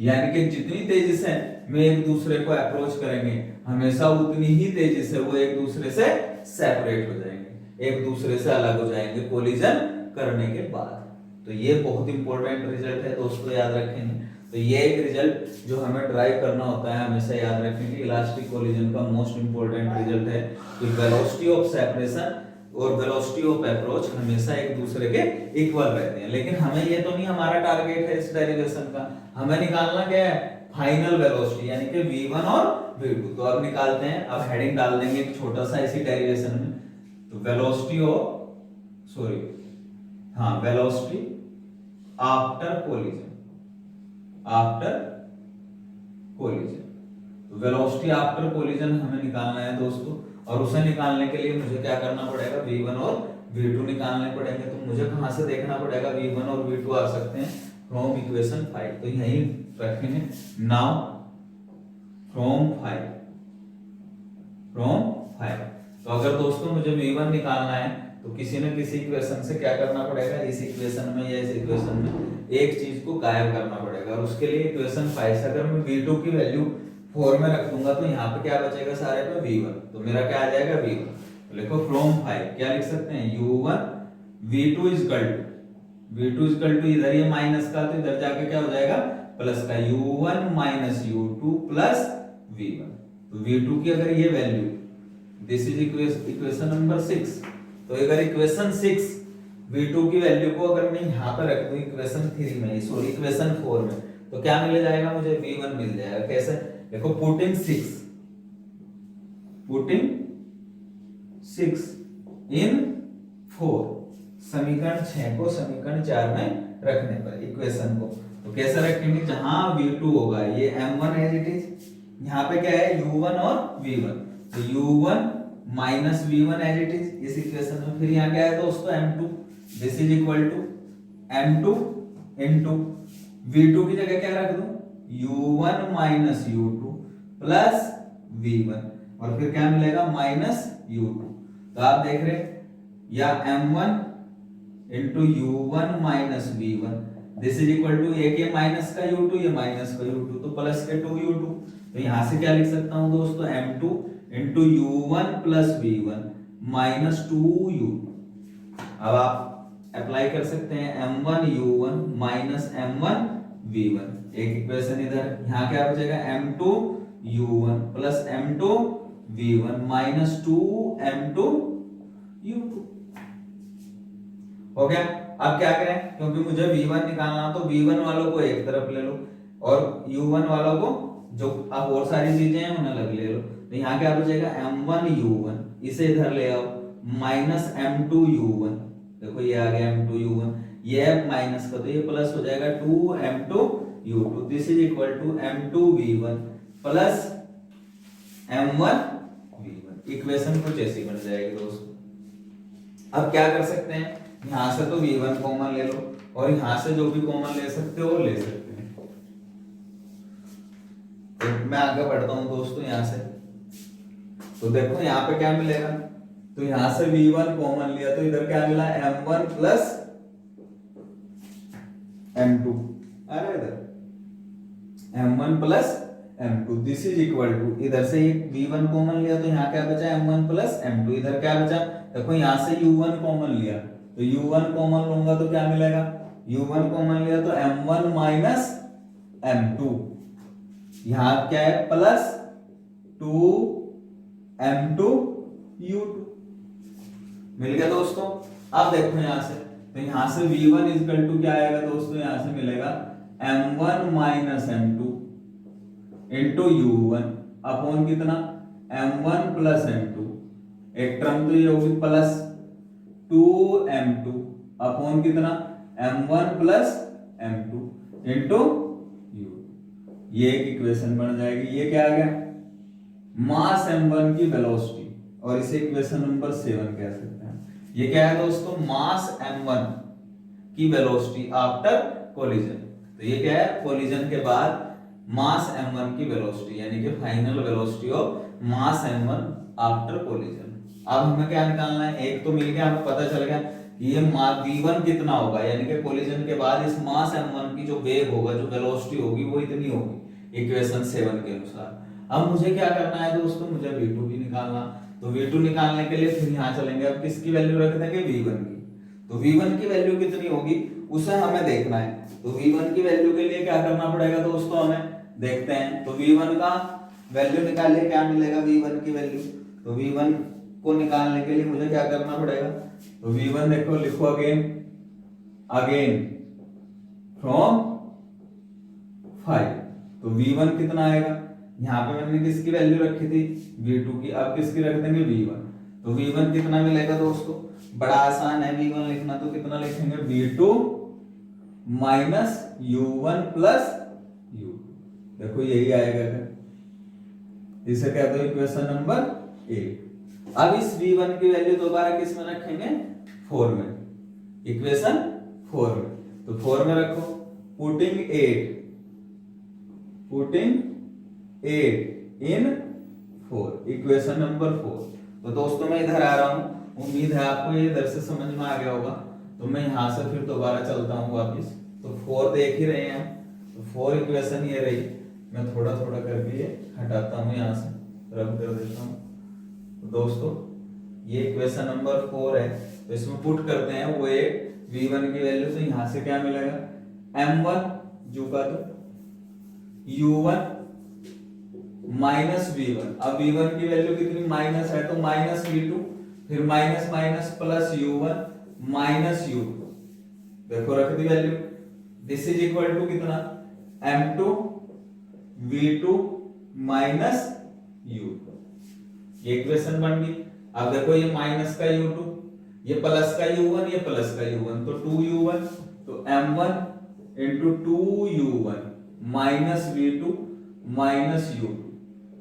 यानी कि जितनी तेजी से में एक दूसरे को अप्रोच करेंगे हमेशा उतनी ही तेजी से वो एक दूसरे से सेपरेट हो जाएंगे, एक दूसरे से अलग हो जाएंगे कोलिजन करने के बाद। तो ये बहुत इंपॉर्टेंट रिजल्ट है दोस्तों, याद रखेंगे। तो ये एक रिजल्ट जो हमें ड्राइव करना होता है, हमेशा याद रखेंगे। इलास्टिक कोलिजन का मोस्ट इंपॉर्टेंट रिजल्ट है कि वेलोसिटी ऑफ सेपरेशन और वेलोसिटी ऑफ अप्रोच हमेशा एक दूसरे के इक्वल रहते हैं। लेकिन हमें ये तो नहीं हमारा टारगेट है इस डेरिवेशन का, हमें निकालना क्या है, फाइनल वेलोसिटी, यानी कि V1 और V2। तो अब निकालते हैं, अब हेडिंग डाल देंगे एक छोटा सा इसी डेरिवेशन में। तो वेलोसिटी आफ्टर कोलिजन, तो वेलोसिटी आफ्टर कोलिजन हमें निकालना है दोस्तों, और उसे निकालने के लिए मुझे क्या करना पड़ेगा, V1 और V2 निकालने पड़ेंगे। तो मुझे कहां से देखना पड़ेगा, V1 और V2 आ सकते हैं फ्रॉम इक्वेशन 5, तो यहीं रखेंगे। नाउ फ्रॉम 5, तो अगर दोस्तों मुझे V1 निकालना है तो किसी न किसी इक्वेशन से क्या करना पड़ेगा, इस इक्वेशन में या इस इक्वेशन में एक चीज को गायब करना पड़ेगा, और उसके लिए इक्वेशन 5 से अगर मैं V2 की वैल्यू 4 में रख दूंगा तो यहाँ पे क्या बचेगा, सारे पे V1, तो मेरा क्या आ जाएगा, V1। तो लिखो फ्रॉम 5 क्या लिख सकते हैं, U1 V2 is equal to इधर ये माइनस का, तो इधर जाके क्या हो जाएगा, प्लस का, U1 minus U2 plus V1। तो V2 की अगर ये value this is equation number 6। तो अगर इक्वेशन 6 V2 की वैल्यू को अगर मैं यहाँ पे रख दूं इक्वेशन 3 में, सॉरी इक्वेशन 4 में, तो क्या मिल जाएगा मुझे? V1 मिल जाएगा। कैसे? देखो पुटिंग 6 इन 4, समीकरण 6 को समीकरण 4 में रखने पर इक्वेशन को, तो कैसे रखेंगे? जहां V2 होगा ये M1 एज इट इज, यहाँ पे क्या है U1 और V1, तो U1 minus V1 as it is इस इक्वेशन में। फिर यहाँ क्या है दोस्तों? M2, this is equal to M2 into V2 की जगह क्या रख दूं? U1 minus U2 plus V1, और फिर क्या मिलेगा? Minus U2। तो आप देख रहे या M1 into U1 minus V1, this is equal to एक ये माइनस का U2 ये माइनस का U2 तो प्लस के 2U2। तो यहां से क्या लिख सकता हूं दोस्तों? M2 into U1 plus V1 minus 2U2। अब आप अप्लाई कर सकते हैं M1 U1 minus M1 V1, एक इक्वेशन इधर, यहाँ क्या बचेगा? M2 U1 plus M2 V1 minus 2 M2 U2। हो गया? अब क्या करें? क्योंकि मुझे V1 निकालना, तो V1 वालों को एक तरफ ले लो और U1 वालों को जो अब और सारी चीजें हैं उन्हें अलग ले लो। तो यहाँ क्या बचेगा? M1 U1, इसे इधर ले आओ, माइनस M2 U1, देखो ये आ गया M2 U1, ये है माइनस का तो ये प्लस हो जाएगा 2 M2 U2, this is equal to M2 V1 plus M1 V1। Equation कुछ ऐसी बन जाएगी दोस्तों। अब क्या कर सकते हैं? यहां से तो V1 कॉमन ले लो और यहां से जो भी कॉमन ले सकते हो ले सकते हैं। तो मैं आगे बढ़ता हूं दोस्तों यहां से, तो देखो यहां पे क्या मिलेगा? तो यहां से V1 कॉमन लिया तो इधर क्या मिला? M1 प्लस M2, अरे इधर M1 plus M2, this is equal to, इधर से ये V1 कॉमन लिया तो यहाँ क्या बचा? M1 प्लस M2, इधर क्या बचा? देखो यहाँ से U1 कॉमन लिया तो U1 कॉमन लूंगा तो क्या मिलेगा? U1 कॉमन लिया तो M1 माइनस M2, यहाँ क्या है? Plus 2 M2 U2। मिल गया दोस्तों? अब देखो यहां से, तो यहां से V1 इक्वल टू क्या आएगा दोस्तों? यहां से मिलेगा M1 minus M2 into U1 upon कितना? M1 प्लस M2, एक टर्म तो ये होगी प्लस 2 M2 अपॉन कितना? M1 plus M2 into U। ये एक इक्वेशन बन जाएगी। ये क्या आ गया? मास M1 की वेलोसिटी, और इसे इक्वेशन नंबर 7 कह सकते हैं। ये क्या है दोस्तों? मास M1 की वेलोसिटी आफ्टर कोलिजन। तो ये क्या है? कोलिजन के बाद मास M1 की वेलोसिटी, यानी कि final velocity of mass M1 after collision. अब हमें क्या निकालना है? एक तो मिल गया, हमें पता चल गया कि ये V1 कितना होगा, यानी कि कोलिजन के बाद इस मास M1 की जो वेग होगा, जो वेलोसिटी होगी वो इतनी होगी इक्वेशन 7 के अनुसार। अब मुझे क्या करना है दोस्तों? मुझे V2 भी निकालना। तो V2 निकालने के लिए फिर यहाँ चलेंगे, अब किसकी वैल्यू रख देंगे? V1 की। तो V1 की वैल्यू कितनी होगी उसे हमें देखना है। तो V1 की वैल्यू के लिए क्या करना पड़ेगा दोस्तों? हमें देखते हैं। तो V1 का वैल्यू निकालिए, क्या मिलेगा V1 की वैल्यू? तो V1 को निकालने के लिए मुझे क्या करना पड़ेगा? तो V1 देखो, लिखो अगेन फ्रॉम 5। तो V1 कितना आएगा? यहाँ पे मैंने किसकी वैल्यू रखी थी? V2 की। अब किसकी रख देंगे? V1। तो V1 कितना मिलेगा दोस्तों? बड़ा आसान है V1 लिखना, तो कितना लिखेंगे? V2 minus U1 plus U2। देखो यही आएगा, इसे कहते हैं इक्वेशन नंबर 8। अब इस V1 की वैल्यू दोबारा किस में रखेंगे? 4 में, इक्वेशन 4 में। तो 4 में रखो, पुटिंग 8 इन 4, इक्वेशन नंबर 4। तो दोस्तों मैं इधर आ रहा हूं, उम्मीद है आपको ये इधर से समझ में आ गया होगा। तो मैं यहां से फिर दोबारा चलता हूं वापिस। तो 4 देख ही रहे हैं, तो 4 इक्वेशन ये रही। मैं थोड़ा थोड़ा करके ये हटाता हूं, यहां से रब कर देता हूं। तो दोस्तों ये इक्वेशन नंबर 4 है, तो इसमें पुट करते हैं वो एक V1 की वैल्यू। तो यहां से क्या मिलेगा? M1 जो का तो U1 माइनस V1। अब V1 की वैल्यू कितनी माइनस है तो माइनस V2, फिर minus minus plus U1 minus U2। देखो रख दी value. This is equal to कितना M2 V2 माइनस U2। ये इक्वेशन बन गई। अब देखो ये माइनस का U2, ये प्लस का U1, ये प्लस का U1, तो 2U1, तो M1 into 2U1 minus V2 minus U2।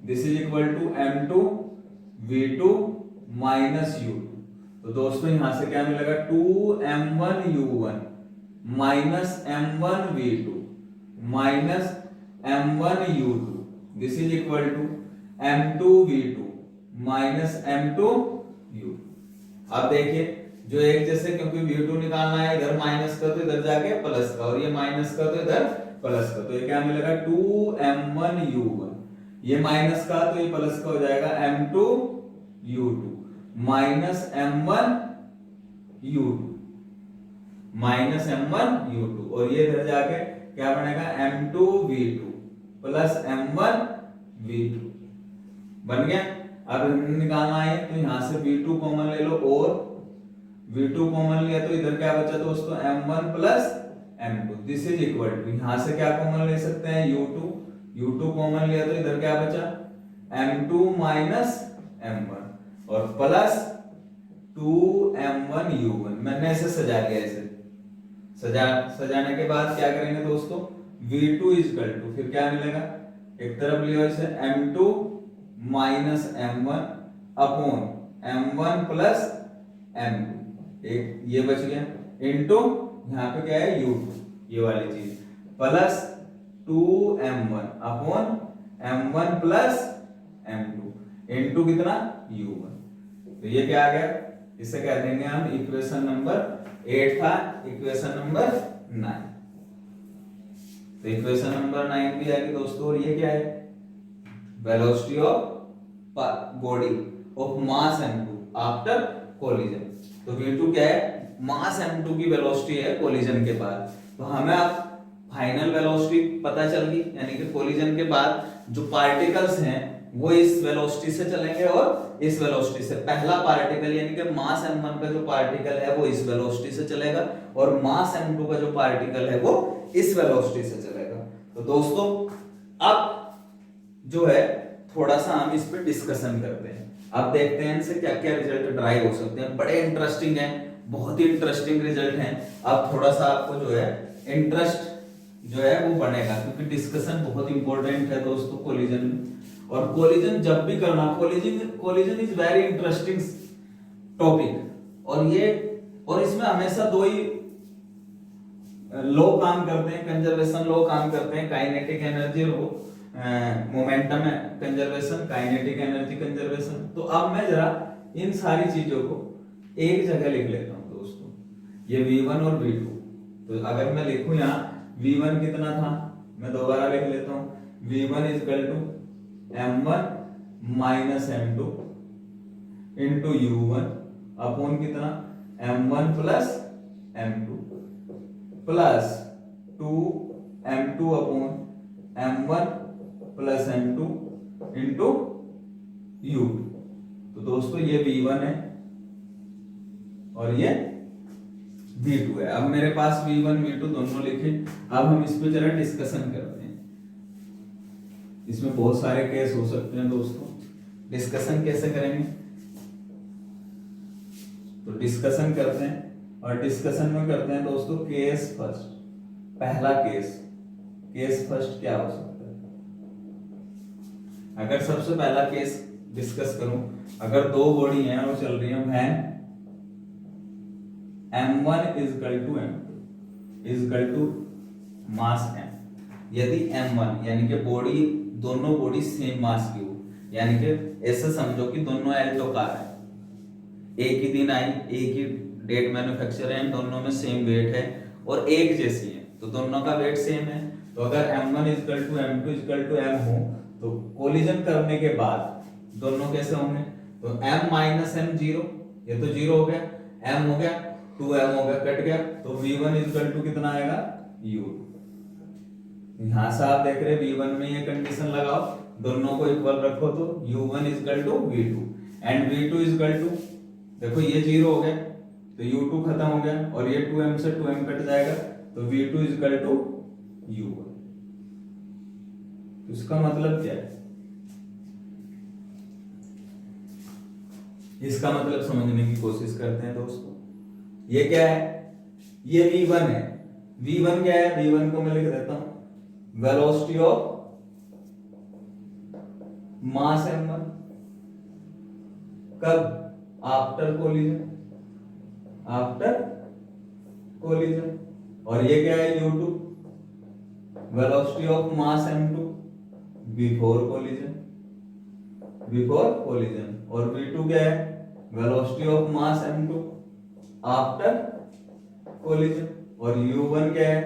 This is equal to M2 V2 minus U2। तो दोस्तों यहां से क्या मिलेगा 2M1 U1 minus M1 V2 minus M1 U2। This is equal to M2 V2 minus M2 U2। अब देखिए जो एक जैसे, क्योंकि V2 निकालना है, इधर माइनस का तो इधर जाके प्लस का, और ये माइनस का तो इधर प्लस का, तो ये क्या मिलेगा 2M1 U1, ये माइनस का तो ये प्लस का हो जाएगा M2 U2 minus M1 U2 minus M1 U2, और ये इधर जाके क्या बनेगा M2 V2 plus M1 V2 बन गया। अब निकालना है तो यहां से V2 कॉमन ले लो, और V2 कॉमन लिया तो इधर क्या बचा दोस्तों M1 plus M2। This is equal to, यहां से क्या कॉमन ले सकते हैं U2, U2 कॉमन लिया तो इधर क्या बचा M2 माइनस M1 और प्लस 2M1 U1। मैंने ऐसे सजा लिया, ऐसे सजाने के बाद क्या करेंगे दोस्तों V2 इज इक्वल टू, फिर क्या मिलेगा एक तरफ लिया इसे M2 minus M1 upon M1 plus M2, एक ये बच गया, इनटू यहाँ पे क्या है U2 ये वाली चीज, plus 2M1 upon M1 plus M2 into कितना U1। तो ये क्या आ गया, इसे कह देंगे हम इक्वेशन नंबर 8 था इक्वेशन नंबर 9। तो इक्वेशन नंबर 9 भी आएगी दोस्तों, और ये क्या है velocity of body of mass M2 after collision. तो V2 क्या है मास M2 की वेलोसिटी है कोलिजन के बाद। तो हमें अब फाइनल वेलोसिटी पता चल गई, यानी कि कोलिजन के बाद जो पार्टिकल्स हैं वो इस वेलोसिटी से चलेंगे और इस वेलोसिटी से। पहला पार्टिकल यानी कि मास M1 का जो पार्टिकल है वो इस वेलोसिटी से चलेगा, और मास M2 का जो पार्टिकल है वो इस वेलोसिटी से चलेगा। तो दोस्तों अब जो है थोड़ा सा हम इस पे डिस्कशन करते हैं। अब देखते हैं इनसे क्या क्या रिजल्ट ड्राइव हो सकते हैं। बड़े इंटरेस्टिंग हैं, बहुत ही इंटरेस्टिंग रिजल्ट हैं। अब थोड़ा सा आपको जो है इंटरेस्ट जो है वो बढ़ेगा, क्योंकि डिस्कशन बहुत इंपॉर्टेंट है दोस्तों कोलिजन में। और कोलिजन जब भी करना, collision is very interesting topic, और इसमें हमेशा दो ही लॉ काम करते हैं, कंजर्वेशन लॉ काम करते हैं, काइनेटिक एनर्जी और momentum conservation, kinetic energy conservation. तो अब मैं जरा इन सारी चीजों को एक जगह लिख लेता हूं दोस्तों, ये V1 और V2। तो अगर मैं लिखूं यहाँ V1 कितना था, मैं दोबारा लिख लेता हूं V1 is equal to M1 minus M2 into U1 upon कितना M1 plus M2 plus 2M2 upon M1 plus M2 into U2। तो दोस्तों ये V1 है और ये V2 है। अब मेरे पास V1 V2 दोनों लिखे। अब हम इस पे जरा डिस्कशन करते हैं। इसमें बहुत सारे केस हो सकते हैं दोस्तों। डिस्कशन कैसे करेंगे, तो डिस्कशन करते हैं, और डिस्कशन में करते हैं दोस्तों केस फर्स्ट। पहला केस फर्स्ट क्या हो सकता है। अगर सबसे पहला केस डिस्कस करूं, अगर दो बॉडी हैं और चल रही है when M1 is equal to M2 is equal to mass M, यदि M1 यानी कि बॉडी दोनों बॉडी सेम मास की हो, यानी कि ऐसे समझो कि दोनों एल्टो कार है, एक ही दिन आई, एक ही डेट मैन्युफैक्चर है, दोनों में सेम वेट है और एक जैसी है, तो दोनों का वेट सेम है। तो अगर M1 is equal to M2 is equal to M हो, तो कोलिजन करने के बाद दोनों कैसे होंगे, तो M माइनस M 0, ये तो 0 हो गया, M हो गया 2M हो गया, कट गया, तो V1 इज इक्वल टू कितना आएगा U2। यहां से आप देख रहे हैं V1 में ये कंडीशन लगाओ, दोनों को इक्वल रखो तो u1 equal to v2 and v2 equal to, देखो ये 0 हो गया तो u2 खत्म हो गया और ये 2m से 2m कट जाएगा तो v2 इक्वल टू u1। तो इसका मतलब क्या है, इसका मतलब समझने की कोशिश करते हैं दोस्तों। ये क्या है, ये v1 है। v1 क्या है, v1 को मैं लिख देता हूं वेलोसिटी ऑफ मास m1। कब, आफ्टर कोलिजन, आफ्टर कोलिजन। और ये क्या है u2, velocity of mass m2 before collision, before collision. और v2 क्या है, velocity of mass m2 after collision. और u1 क्या है,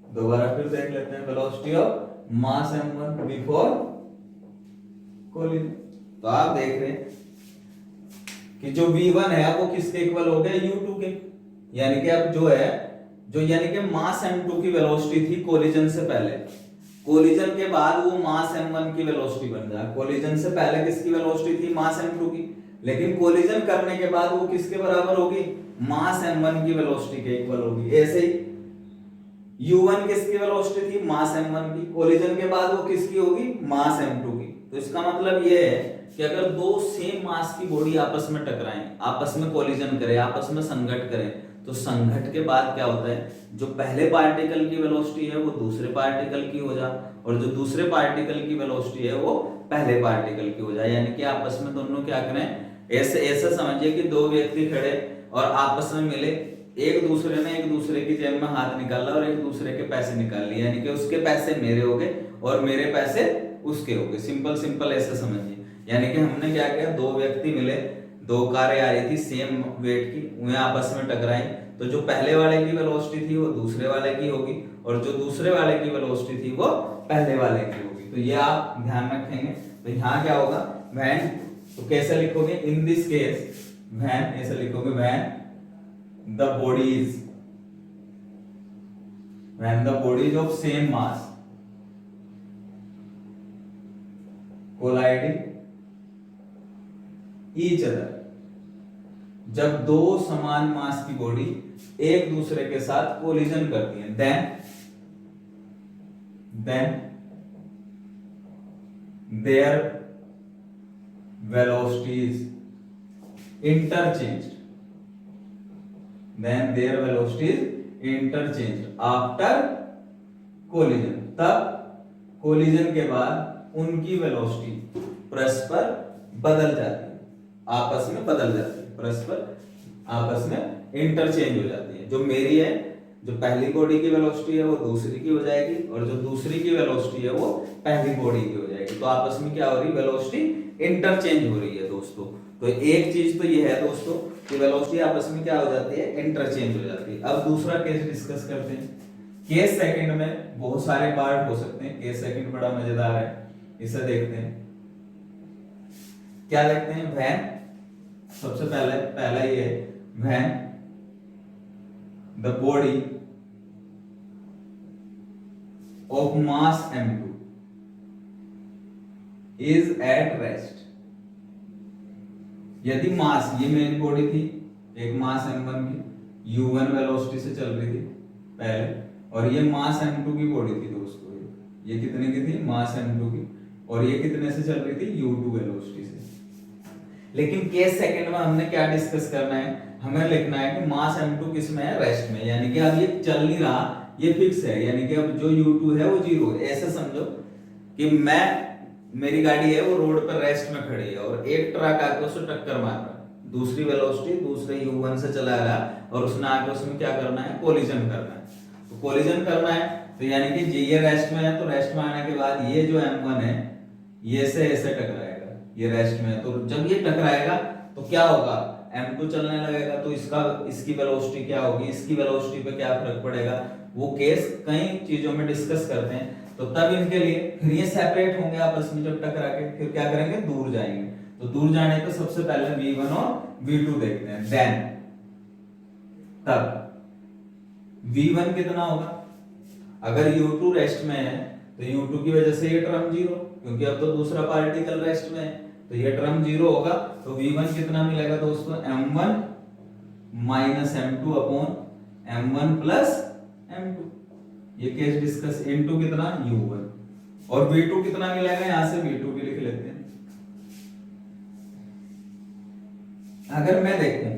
दोबारा फिर देख लेते हैं, velocity of mass m1 before collision. तो आप देख रहे हैं कि जो v1 है वो किसके इक्वल हो गया, u2 के। यानी कि अब जो है, जो यानी कि मास m2 की वेलोसिटी थी कोलिजन से पहले, कोलिजन के बाद वो मास m1 की वेलोसिटी बन जाए। कोलिजन से पहले किसकी वेलोसिटी थी, मास m2 की, लेकिन कोलिजन करने के बाद वो किसके बराबर होगी, मास m1 की वेलोसिटी के इक्वल होगी। ऐसे ही u1 किसकी वेलोसिटी थी, मास m1 की, कोलिजन के बाद वो किसकी होगी, मास m2 की। तो इसका मतलब ये है कि अगर दो सेम मास की बॉडी आपस में टकराएं, आपस में कोलिजन करें, आपस में संघट करें, तो संघट के बाद क्या होता है, जो पहले पार्टिकल की वेलोसिटी है वो दूसरे पार्टिकल की हो जाए और जो दूसरे पार्टिकल की वेलोसिटी है वो पहले पार्टिकल की हो जाए। यानी कि आपस में दोनों क्या करें, ऐसे ऐसे समझिए कि दो व्यक्ति खड़े और आपस में मिले, एक दूसरे ने एक दूसरे की जेब में हाथ निकाला और एक दूसरे के पैसे निकाल लिए, यानी कि उसके पैसे मेरे हो गए और मेरे पैसे उसके हो गए। सिंपल सिंपल ऐसे समझिए। यानी कि हमने क्या किया, दो व्यक्ति मिले, दो कारें आ रही थी सेम वेट की, उन्हें आपस में टकराई, तो जो पहले वाले की वेलोसिटी थी वो दूसरे वाले की होगी और जो दूसरे वाले की वेलोसिटी थी वो पहले वाले की होगी। तो ये आप ध्यान रखेंगे। तो यहाँ क्या होगा, व्हेन, तो कैसे लिखोगे, इन दिस केस व्हेन, ऐसे लिखोगे when the bodies of same mass colliding each other, जब दो समान मास की बॉडी एक दूसरे के साथ कोलिजन करती है, then their velocities interchange after collision. तब कोलिजन के बाद उनकी वेलोसिटी परस्पर बदल जाती है, आपस में बदल जाती है, परस्पर आपस में इंटरचेंज हो जाती है। जो मेरी है, जो पहली बॉडी की वेलोसिटी है वो दूसरी की हो जाएगी और जो दूसरी की वेलोसिटी है वो पहली बॉडी की हो जाएगी। तो आपस में क्या हो रही है, वेलोसिटी इंटरचेंज हो रही है दोस्तों। तो एक चीज तो ये है दोस्तों कि वेलोसिटी आपस में क्या हो जाती है, इंटरचेंज हो जाती है। अब दूसरा केस डिस्कस करते हैं। केस सेकंड में बहुत सारे पार्ट हो सकते हैं, केस सेकंड बड़ा मजेदार है, इसे देखते हैं। क्या देखते हैं, व्हेन, सबसे पहला ये है, when the body of mass m2 is at rest. यदि मास, ये मेरी बॉडी थी, एक मास m1 की, u1 वेलोसिटी से चल रही थी पहले, और ये मास m2 की बॉडी थी दोस्तों। ये कितने की थी, मास m2 की, और ये कितने से चल रही थी, u2 वेलोसिटी से। लेकिन केस सेकंड में हमने क्या डिस्कस करना है, हमें लिखना है कि मास m2 किस में है, रेस्ट में। यानी कि अब ये चल नहीं रहा, ये फिक्स है, यानी कि अब जो u2 है वो 0 है। ऐसे समझो कि मेरी गाड़ी है वो रोड पर रेस्ट में खड़ी है और एक ट्रक आके उसे टक्कर मार रहा है, दूसरी वेलोसिटी दूसरे u1 से चला रहा और उसने आके उसमें क्या करना है, कोलिजन करना है। तो कोलिजन करना है तो यानी कि ये रेस्ट में है, तो रेस्ट में आने के बाद ये जो m1 है ये से ऐसे टकराएगा, ये रेस्ट में है। तो जब ये टकराएगा तो क्या होगा, m2 चलने लगेगा, तो इसकी वेलोसिटी क्या होगी, इसकी वेलोसिटी पे क्या फर्क पड़ेगा, वो केस कई चीजों में डिस्कस करते हैं। तो तब इनके लिए फिर ये सेपरेट होंगे आपस में, जब टकरा के फिर क्या करेंगे, दूर जाएंगे। तो दूर जाने पे सबसे पहले v1 और v2 देखते हैं। देन तब v1 कितना होगा, अगर u2 रेस्ट में है तो u2 की वजह से ये टर्म 0, क्योंकि अब तो दूसरा पार्टिकल रेस्ट में है, तो ये टर्म जीरो होगा। तो v1 कितना मिलेगा दोस्तों, m1 minus m2 upon m1 plus m2। ये केस डिस्कस। इनटू कितना, u1। और v2 कितना मिलेगा, यहां से v2 भी लिख लेते हैं। अगर मैं देखूं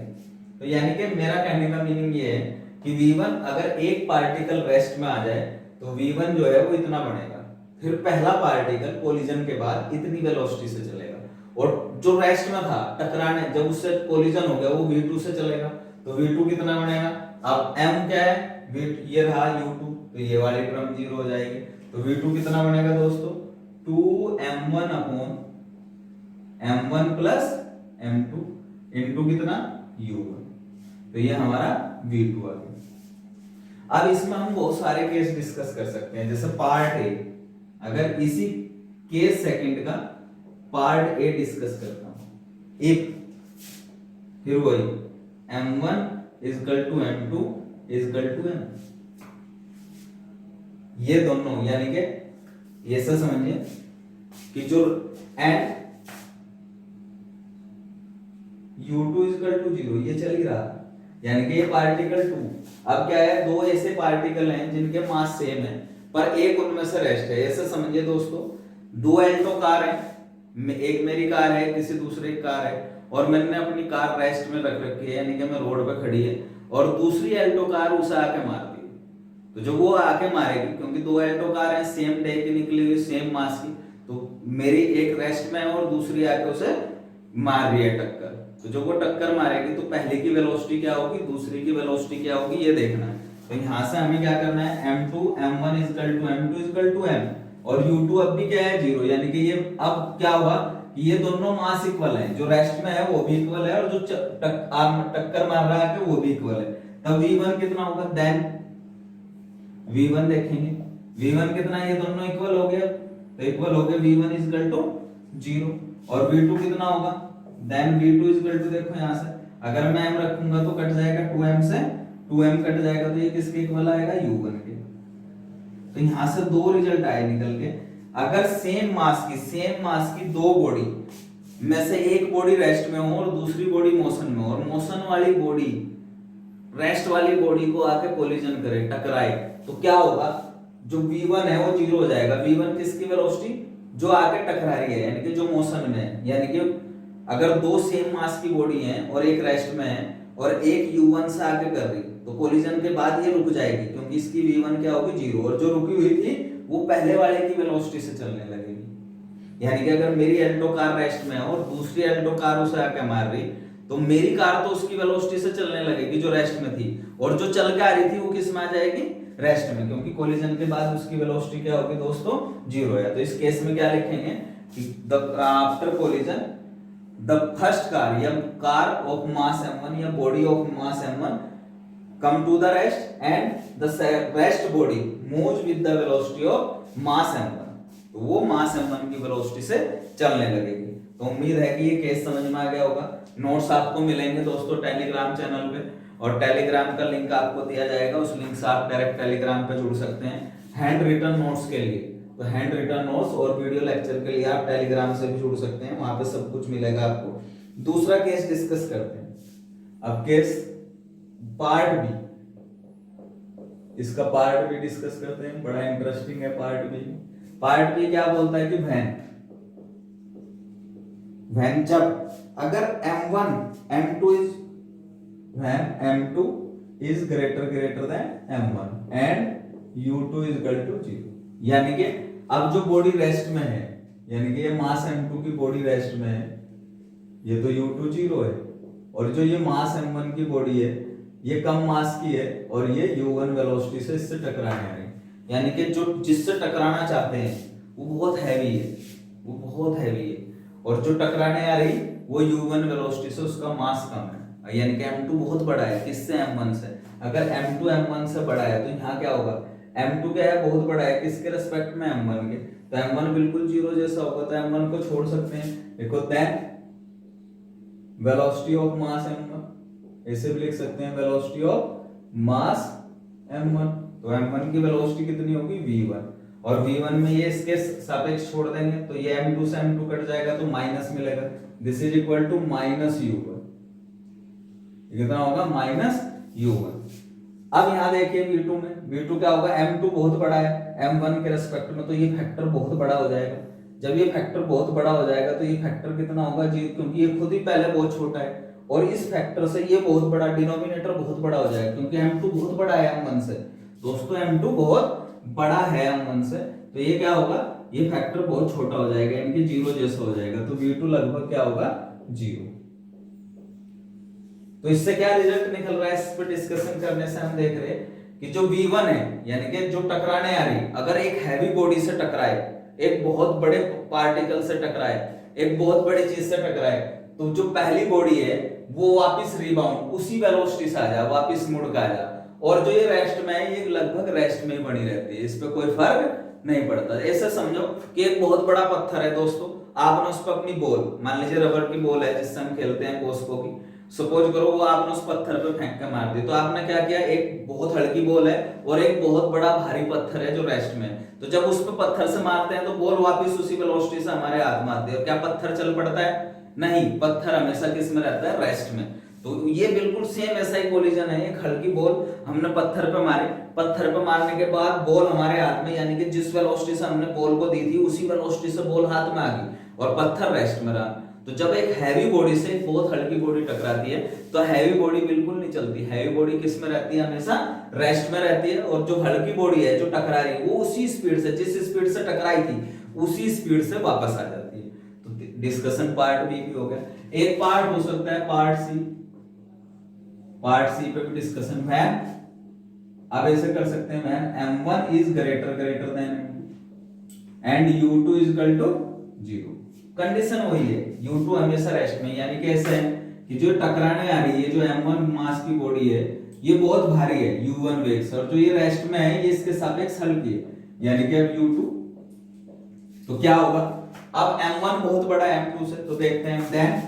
तो यानी कि मेरा कहने का मीनिंग ये है कि v1 अगर एक पार्टिकल रेस्ट में आ जाए तो v1 जो है वो इतना बनेगा, फिर पहला पार्टिकल कोलिजन के बाद इतनी वेलोसिटी से चलेगा, और जो रेस्ट में था टकराने, जब उससे कोलिजन हो गया वो v2 से चलेगा, तो v2 कितना बनेगा। अब m क्या है, ये रहा u2, तो ये वाली टर्म जीरो हो जाएगी। तो v2 कितना बनेगा दोस्तों, 2m1 upon m1 plus m2 into कितना, u1। तो ये हमारा v2 आ गया। अब इसमें हम बहुत सारे केस डिस्कस कर सकते हैं, जैसे पार्ट ए, अगर इसी केस सेकंड का पार्ट ए डिस्कस करता हूं, इफ, फिर वही m1 is equal to m2 is equal to m, ये दोनों यानी कि ऐसा समझिए कि जो एंड u2 इजकल टू 0 ये चल ही रहा, यानी कि ये पार्टिकल 2। अब क्या है, दो ऐसे पार्टिकल हैं जिनके मास सेम है पर एक उनमें से रेस्ट है। ऐसे समझिए दोस्तों, दो एल्टो कार है, एक मेरी कार है, किसी दूसरे की कार है, और मैंने अपनी कार रेस्ट में रख रखी है, यानी कि मैं रोड पे खड़ी है, और दूसरी एल्टो कार उसे आके मार दी। तो जो वो आके मारेगी, क्योंकि दो एल्टो कार है सेम डे की निकली हुई, सेम मास की, तो मेरी एक रेस्ट में है और दूसरी आके उसे मार रही है टक्कर। तो जो वो टक्कर मारेगी तो पहले की वेलोसिटी क्या होगी, दूसरी की वेलोसिटी क्या होगी, ये देखना है। तो यहां से हमें क्या करना है, m2 m1 is equal to m2 is equal to m, और u2 अब भी क्या है, 0, यानी कि ये अब क्या हुआ कि ये दोनों मास इक्वल हैं, जो रेस्ट में है वो भी इक्वल है और जो टक्कर मार रहा है वो भी इक्वल है। तब v1 कितना होगा, देन v1 देखेंगे, v1 कितना, ये दोनों इक्वल हो गया, तो इक्वल हो गए v1 इजकल टू 0, और v2 कितना होगा, देन v2 इजकल टू, देखो यहां से अगर मैं m रखूंगा तो कट जाएगा 2m से 2m कट जाएगा, तो ये किसके इक्वल आएगा, u1 के। तो यहां से दो रिजल्ट आए निकल के, अगर सेम मास की दो बॉडी में से एक बॉडी रेस्ट में हो और दूसरी बॉडी मोशन में हो, और मोशन वाली बॉडी रेस्ट वाली बॉडी को आके कोलिजन करे, टकराए, तो क्या होगा, जो v1 है वो 0 हो जाएगा। v1 किसकी वेलोसिटी, जो आके टकरा रही है, यानी कि जो मोशन में है, यानी कि अगर दो सेम मास की बॉडी हैं और एक रेस्ट में है और एक u1 से आगे कर रही, तो कोलिजन के बाद ये रुक जाएगी, क्योंकि इसकी v1 क्या होगी, 0, और जो रुकी हुई थी वो पहले वाले की वेलोसिटी से चलने लगेगी। यानी कि अगर मेरी एल्टो कार रेस्ट में है और दूसरी एल्टो कार उसे आके मार रही, तो मेरी कार तो उसकी वेलोसिटी से चलने लगेगी जो रेस्ट में थी, और जो चल के आ रही थी वो किस में आ जाएगी, रेस्ट में, क्योंकि कोलिजन के बाद उसकी वेलोसिटी क्या होगी दोस्तों, 0 है। तो इस केस में क्या लिखेंगे कि after collision the first car या कार ऑफ मास m1 या body of mass m1 come to the rest and the rest body moves with the velocity of mass m1, तो वो मास m1 की वेलोसिटी से चलने लगेगी। तो उम्मीद है कि ये केस समझ में आ गया होगा। नोट्स आपको मिलेंगे दोस्तों टेलीग्राम चैनल पे, और टेलीग्राम का लिंक आपको दिया जाएगा, उस लिंक से आप डायरेक्ट टेलीग्राम पे जुड़ सकते हैं हैंड रिटन नोट्स के लिए। तो हैंड रिटन नोट्स और वीडियो लेक्चर के लिए आप टेलीग्राम से भी जुड़ सकते हैं, वहां पे सब कुछ मिलेगा आपको। दूसरा केस डिस्कस करते हैं। अब केस पार्ट बी, इसका पार्ट बी डिस्कस करते हैं, बड़ा इंटरेस्टिंग है पार्ट बी। पार्ट बी क्या बोलता है कि व्हेन जब अगर m1 m2 is greater than m1 and u2 is equal to 0, यानी कि अब जो बॉडी रेस्ट में है, यानी कि ये मास m2 की बॉडी रेस्ट में है, ये तो u2 0 है, और जो ये मास m1 की बॉडी है ये कम मास की है और ये u1 वेलोसिटी से इससे टकराने आ रही है, यानी कि जो जिससे टकराना चाहते हैं वो बहुत हैवी है, और जो टकराने आ रही वो u1 वेलोसिटी से उसका मास कम है, यानी कि m2 बहुत बड़ा है किससे, m1 से। अगर m2 m1 से बड़ा है तो यहाँ क्या होगा, m2 क्या है, बहुत बड़ा है किसके रेस्पेक्ट में, m1 के, तो m1 बिल्कुल 0 जैसा होगा, तो m1 को छोड़ सकते हैं। देखो then velocity of mass m1, ऐसे भी लिख सकते हैं वेलोसिटी ऑफ मास m1, तो m1 की वेलोसिटी कितनी होगी v1, और V1 में ये इसके सापेक्ष छोड़ देंगे तो ये M2 से M2 कट जाएगा तो माइनस मिलेगा, this is equal to minus U1। कितना होगा? Minus U1। अब यहाँ देखिए V2 में, V2 क्या होगा? M2 बहुत बड़ा है M1 के रेस्पेक्ट में, तो ये फैक्टर बहुत बड़ा हो जाएगा। जब ये फैक्टर बहुत बड़ा हो जाएगा तो ये फैक्टर कितना होगा जी, क्योंकि ये खुद ही पहले बहुत छोटा है और इस फैक्टर से ये बहुत बड़ा, डिनोमिनेटर बहुत बड़ा हो जाएगा क्योंकि M2 बहुत बड़ा है M1 से। दोस्तों M2 बहुत बड़ा है M1 से, तो ये क्या होगा? ये फैक्टर बहुत छोटा हो जाएगा, इनके जीरो जैसा हो जाएगा, तो V2 लगभग क्या होगा? 0। तो इससे क्या रिजल्ट निकल रहा है? इस पर डिस्कशन करने से हम देख रहे हैं कि जो V1 है यानी कि जो टकराने आ रही, अगर एक हैवी बॉडी से टकराए, एक बहुत बड़े पार्टिकल से टकराए, एक बहुत बड़ी चीज से टकराए, तो जो पहली बॉडी है वो वापस रिबाउंड उसी वेलोसिटी से आ जाए, वापस मुड़ के आ जाए, और जो ये रेस्ट में है ये लगभग रेस्ट में ही बनी रहती है, इस पे कोई फर्क नहीं पड़ता। ऐसे समझो कि एक बहुत बड़ा पत्थर है दोस्तों, आपने उस पर अपनी बॉल, मान लीजिए रबर की बॉल है जिससे हम खेलते हैं पोस्को की, सपोज करो वो आपने उस पत्थर पे फेंक के मार दी, तो आपने क्या किया? एक बहुत हल्की बॉल है और एक बहुत बड़ा भारी पत्थर है जो रेस्ट में है, तो जब उस पे पत्थर से मारते हैं तो बॉल वापस उसी वेलोसिटी से हमारे हाथ में आती है, और क्या पत्थर चल पड़ता है? नहीं, पत्थर हमेशा किस में रहता है? रेस्ट में। तो ये बिल्कुल सेम ऐसा ही कोलिजन है। एक हल्की बॉल हमने पत्थर पे मारी, पत्थर पे मारने के बाद बॉल हमारे हाथ में, यानी कि जिस वेलोसिटी से हमने बॉल को दी थी उसी वेलोसिटी से बॉल हाथ में आ गई और पत्थर रेस्ट में रहा। तो जब एक हैवी बॉडी से एक बहुत हल्की बॉडी टकराती है तो हैवी बॉडी बिल्कुल नहीं चलती, हैवी बॉडी किस में रहती है? हमेशा रेस्ट में रहती है, और जो हल्की बॉडी है जो टकरा रही है वो उसी स्पीड से, जिस स्पीड से टकराई थी उसी स्पीड से वापस आ जाती है। तो डिस्कशन पार्ट बी भी हो गया। एक पार्ट हो सकता है पार्ट सी, पार्ट सी पे भी डिस्कशन है। अब ऐसे कर सकते हैं man, M1 is greater than and U2 is equal to 0। Condition वही है, U2 हमेशा रेस्ट में, यानी कि ऐसे है कि जो टकराने आ रही है, जो M1 मास की बॉडी है ये बहुत भारी है U1 वेग से, और जो ये रेस्ट में है ये इसके सापेक्ष हल्की है, यानी कि अब U2, तो क्या होगा? अब M1 बहुत बड़ा है M2 से, तो देखते हैं then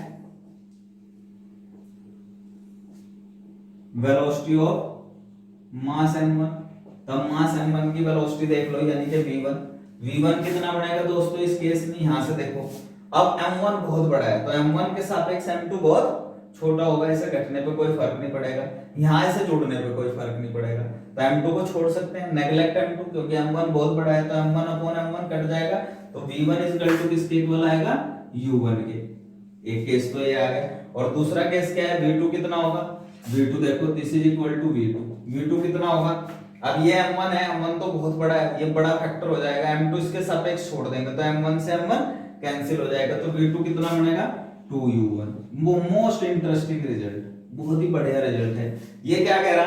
velocity of mass M1, तब मास M1 की वेलोसिटी देख लो, यानी कि V1 कितना बनेगा दोस्तों इस केस में? यहां से देखो, अब M1 बहुत बड़ा है तो M1 के सापेक्ष M2 बहुत छोटा होगा, इसे घटने पे कोई फर्क नहीं पड़ेगा, यहां से जुड़ने पे कोई फर्क नहीं पड़ेगा, तो M2 को छोड़ सकते हैं, नेग्लेक्ट M2, क्योंकि M1 बहुत बड़ा है तो M1 अपॉन M1 कट जाएगा, तो V1 इज इक्वल टू किसके इक्वल आएगा? U1 के। एक केस तो ये आ गया, और दूसरा केस क्या है? V2 कितना होगा? V2 देखो, this is equal to V2 कितना होगा? अब ये M1 है, M1 तो बहुत बड़ा है, ये बड़ा फैक्टर हो जाएगा, M2 इसके सापेक्ष छोड़ देंगे तो M1 से M1 कैंसिल हो जाएगा, तो V2 कितना बनेगा? 2U1। मोस्ट इंटरेस्टिंग रिजल्ट, बहुत ही बढ़िया रिजल्ट है। ये क्या कह रहा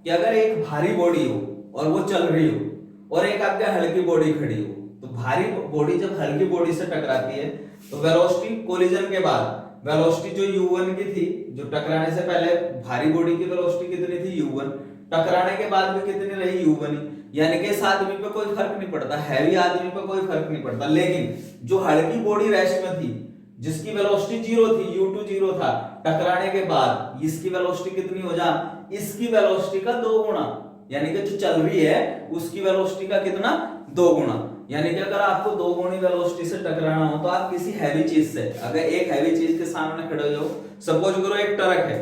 कि अगर एक भारी बॉडी हो और वो चल रही हो और एक आपके हल्की बॉडी खड़ी हो, तो भारी बॉडी जब हल्की बॉडी से टकराती है तो वेलोसिटी कोलिजन के बाद वेलोसिटी जो U1 की थी, जो टकराने से पहले भारी बॉडी की वेलोसिटी कितनी थी? U1, टकराने के बाद भी कितनी रही? U1, यानी कि इस आदमी पे कोई फर्क नहीं पड़ता, हैवी आदमी पे कोई फर्क नहीं पड़ता, लेकिन जो हल्की बॉडी रेस्ट में थी जिसकी वेलोसिटी 0 थी, U2 0 था, टकराने के बाद इसकी वेलोसिटी कितनी हो जा? इसकी वेलोसिटी का 2 गुना, यानी कि जो चल रही है उसकी वेलोसिटी का कितना? 2 गुना। यानी कि अगर आपको 2 गुनी वेलोसिटी से टकराना हो तो आप किसी हैवी चीज से, अगर एक हैवी चीज के सामने खड़े हो, सपोज करो एक ट्रक है,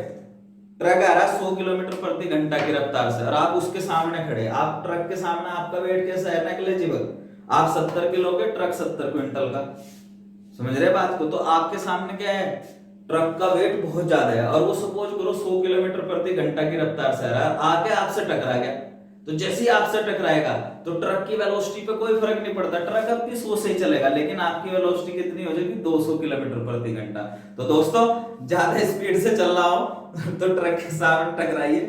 ट्रक आ रहा है 100 किलोमीटर प्रति घंटा की रफ्तार से और आप उसके सामने खड़े, आप ट्रक के सामने, आपका वेट कैसा है? नेग्लिजिबल, आप 70 किलो के, ट्रक 70 क्विंटल का, समझ रहे बात को? तो आपके सामने क्या है? ट्रक का वेट बहुत ज्यादा है और वो सपोज करो 100 किलोमीटर प्रति घंटा की रफ्तार से आ रहा है, आके आपसे टकरा गया, तो जैसे ही आपसे टकराएगा तो ट्रक की वेलोसिटी पे कोई फर्क नहीं पड़ता, ट्रक अपनी 100 से ही चलेगा, लेकिन आपकी वेलोसिटी कितनी हो जाएगी? 200 किलोमीटर प्रति घंटा। तो दोस्तों ज्यादा स्पीड से चल रहा हो तो ट्रक के साथ टकराइए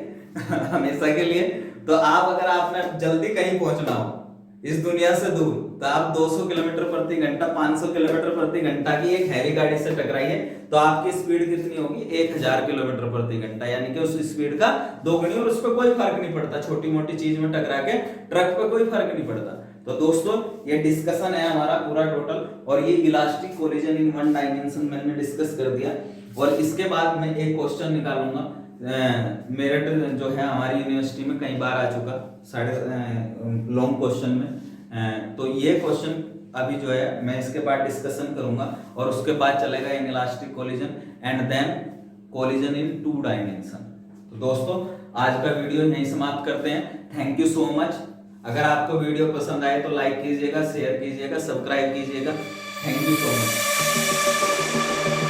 हमेशा के लिए। तो आप, अगर आपने जल्दी कहीं पहुंचना हो इस दुनिया से दूर, तो आप 200 किलोमीटर प्रति घंटा, 500 किलोमीटर प्रति घंटा की एक हैवी गाड़ी से टकराइए, तो आपकी स्पीड कितनी होगी? 1000 किलोमीटर प्रति घंटा, यानी कि उस स्पीड का 2 गुनी, और उस पर कोई फर्क नहीं पड़ता, छोटी मोटी चीज में टकरा के ट्रक पे कोई फर्क नहीं पड़ता। तो दोस्तों ये डिस्कशन है हमारा पूरा टोटल, और ये elastic collision in one dimension मैंने डिस्कस कर दिया, और इसके बाद मैं एक क्वेश्चन निकालूंगा, मेरिट जो है हमारी यूनिवर्सिटी में कई बार आ चुका, साढ़े लॉन्ग क्वेश्चन में, तो ये क्वेश्चन अभी जो है मैं इसके बाद डिस्कशन करूंगा और उसके बाद चलेगा inelastic collision and then collision in 2 dimension. तो दोस्तों आज का वीडियो यहीं समाप्त करते हैं। Thank you so much. अगर आपको वीडियो पसंद आए तो लाइक कीजिएगा, शेयर कीजिएगा, सब्सक्राइब कीजिएगा। Thank you so much.